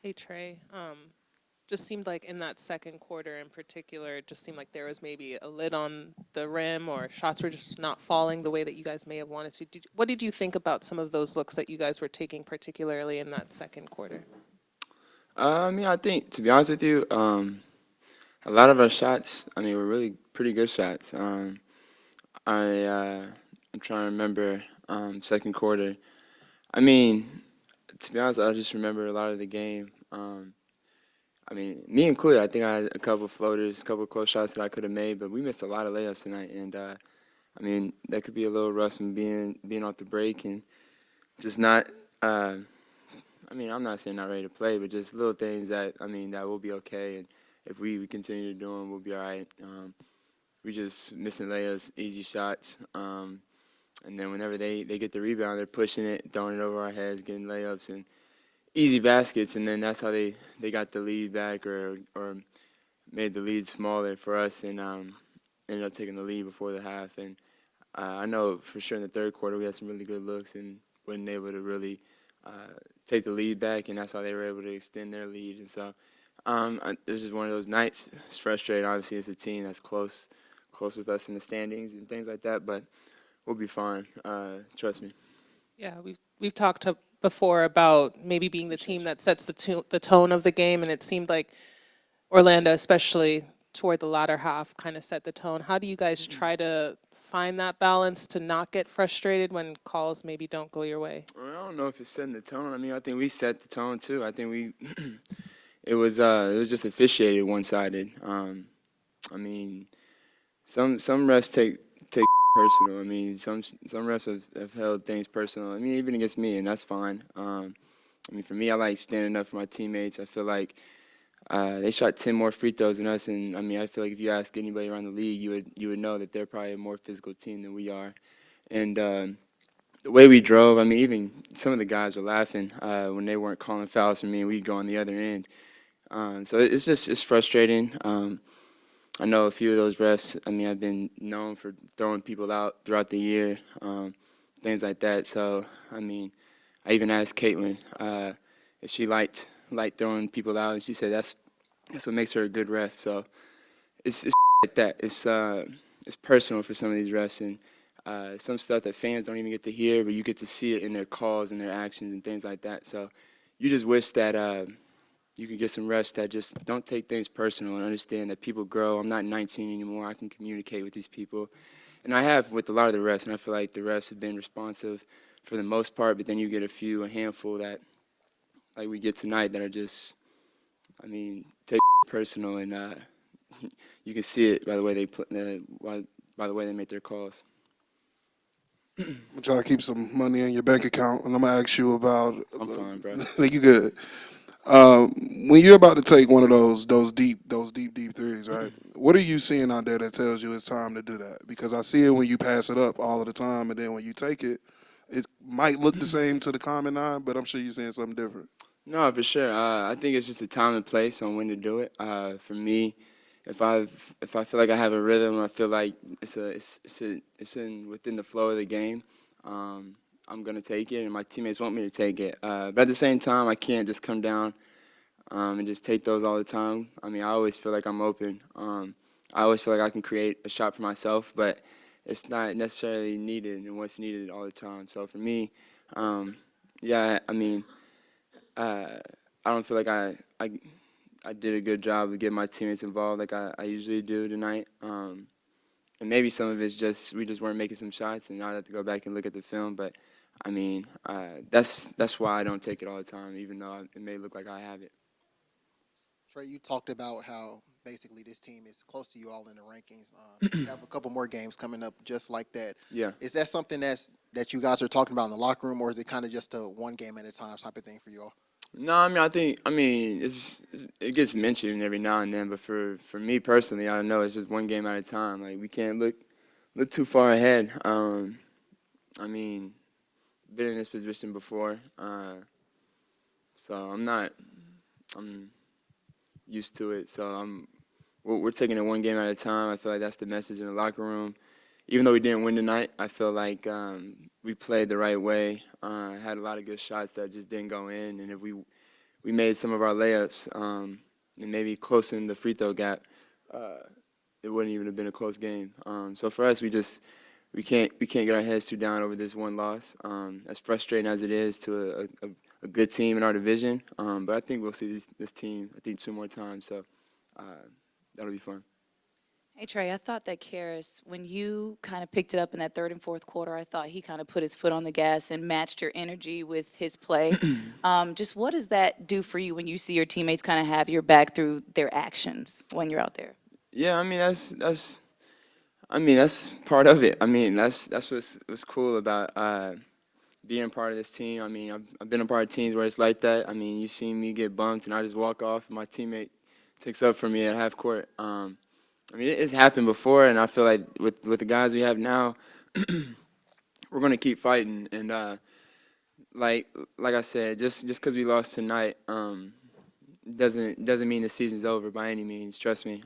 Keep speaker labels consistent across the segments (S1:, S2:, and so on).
S1: Hey Trey, just seemed like in that second quarter in particular, it just seemed like there was maybe a lid on the rim or shots were just not falling the way that you guys may have wanted to. What did you think about some of those looks that you guys were taking, particularly in that second quarter?
S2: I think to be honest with you, a lot of our shots, were really pretty good shots. I'm trying to remember second quarter. I mean, to be honest, I just remember a lot of the game. Me included, I think I had a couple floaters, a couple close shots that I could have made, but we missed a lot of layups tonight, and that could be a little rust from being off the break and just not. I'm not saying not ready to play, but just little things that that will be okay, and if we continue to do them, we'll be all right. We just missing layups, easy shots, and then whenever they get the rebound, they're pushing it, throwing it over our heads, getting layups and easy baskets, and then that's how they got the lead back or made the lead smaller for us and ended up taking the lead before the half. And I know for sure in the third quarter we had some really good looks and wasn't able to really take the lead back, and that's how they were able to extend their lead. And so this is one of those nights. It's frustrating. Obviously, it's a team that's close with us in the standings and things like that, but we'll be fine. Trust me.
S1: Yeah, we've talked before about maybe being the team that sets the tone of the game, and it seemed like Orlando, especially toward the latter half, kind of set the tone. How do you guys try to find that balance to not get frustrated when calls maybe don't go your way?
S2: I don't know if it's setting the tone. I think we set the tone too. I think we it was just officiated one sided. I mean, some refs take personal. Some refs have held things personal. Even against me, and that's fine. For me, I like standing up for my teammates. I feel like they shot 10 more free throws than us, and I feel like if you ask anybody around the league, you would know that they're probably a more physical team than we are. And the way we drove, even some of the guys were laughing when they weren't calling fouls for me, and we'd go on the other end. So it's frustrating. I know a few of those refs. I've been known for throwing people out throughout the year, things like that. So I even asked Caitlin if she liked throwing people out, and she said that's what makes her a good ref. So it's like that. It's personal for some of these refs, and some stuff that fans don't even get to hear, but you get to see it in their calls and their actions and things like that. So you just wish that you could get some refs that just don't take things personal and understand that people grow. I'm not 19 anymore. I can communicate with these people, and I have with a lot of the refs, and I feel like the refs have been responsive for the most part. But then you get a handful that, like we get tonight, that are just, take personal, and you can see it by the way by the way they make their calls.
S3: I'm gonna try to keep some money in your bank account, and I'm gonna ask you about.
S2: I'm fine, bro.
S3: You good? Um, when you're about to take one of those deep threes, right? What are you seeing out there that tells you it's time to do that? Because I see it when you pass it up all of the time, and then when you take it, it might look the same to the common eye, but I'm sure you're seeing something different.
S2: No, for sure. I think it's just a time and place on when to do it. For me, if I feel like I have a rhythm, I feel like it's in within the flow of the game. I'm gonna take it, and my teammates want me to take it. But at the same time, I can't just come down and just take those all the time. I always feel like I'm open. I always feel like I can create a shot for myself, but it's not necessarily needed and what's needed all the time. So for me, yeah, uh, I don't feel like I did a good job of getting my teammates involved like I usually do tonight. And maybe some of it's just we just weren't making some shots, and now I have to go back and look at the film. But that's why I don't take it all the time, even though it may look like I have it.
S4: Trey, you talked about how basically this team is close to you all in the rankings. You have a couple more games coming up just like that.
S2: Yeah.
S4: Is that something that you guys are talking about in the locker room, or is it kind of just a one game at a time type of thing for you all?
S2: No, it gets mentioned every now and then, but for me personally, I know it's just one game at a time. Like we can't look too far ahead. I mean, been in this position before, so I'm used to it. So we're taking it one game at a time. I feel like that's the message in the locker room. Even though we didn't win tonight, I feel like we played the right way. Had a lot of good shots that just didn't go in, and if we we made some of our layups and maybe closing the free throw gap, it wouldn't even have been a close game. So for us, we can't get our heads too down over this one loss. As frustrating as it is to a good team in our division, but I think we'll see this team, I think, 2 more times. So that'll be fun.
S5: Hey, Trae, I thought that Karras, when you kind of picked it up in that third and fourth quarter, I thought he kind of put his foot on the gas and matched your energy with his play. Just what does that do for you when you see your teammates kind of have your back through their actions when you're out there?
S2: Yeah, I mean that's part of it. I mean that's what's cool about being part of this team. I mean I've been a part of teams where it's like that. I mean you see me get bumped and I just walk off and my teammate takes up for me at half court. I mean it's happened before, and I feel like with the guys we have now, we're gonna keep fighting. And like I said, just because we lost tonight doesn't mean the season's over by any means. Trust me.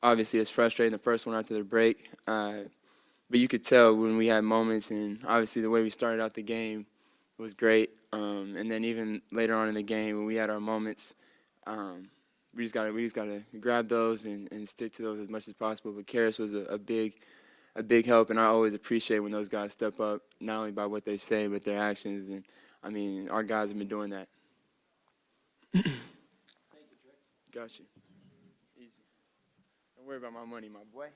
S2: Obviously, it's frustrating the first one after the break, but you could tell when we had moments, and obviously the way we started out the game was great. And then even later on in the game when we had our moments, we just gotta grab those and stick to those as much as possible. But Karras was a big help, and I always appreciate when those guys step up, not only by what they say but their actions. And I mean, our guys have been doing that. Got you. Easy. Don't worry about my money, my boy.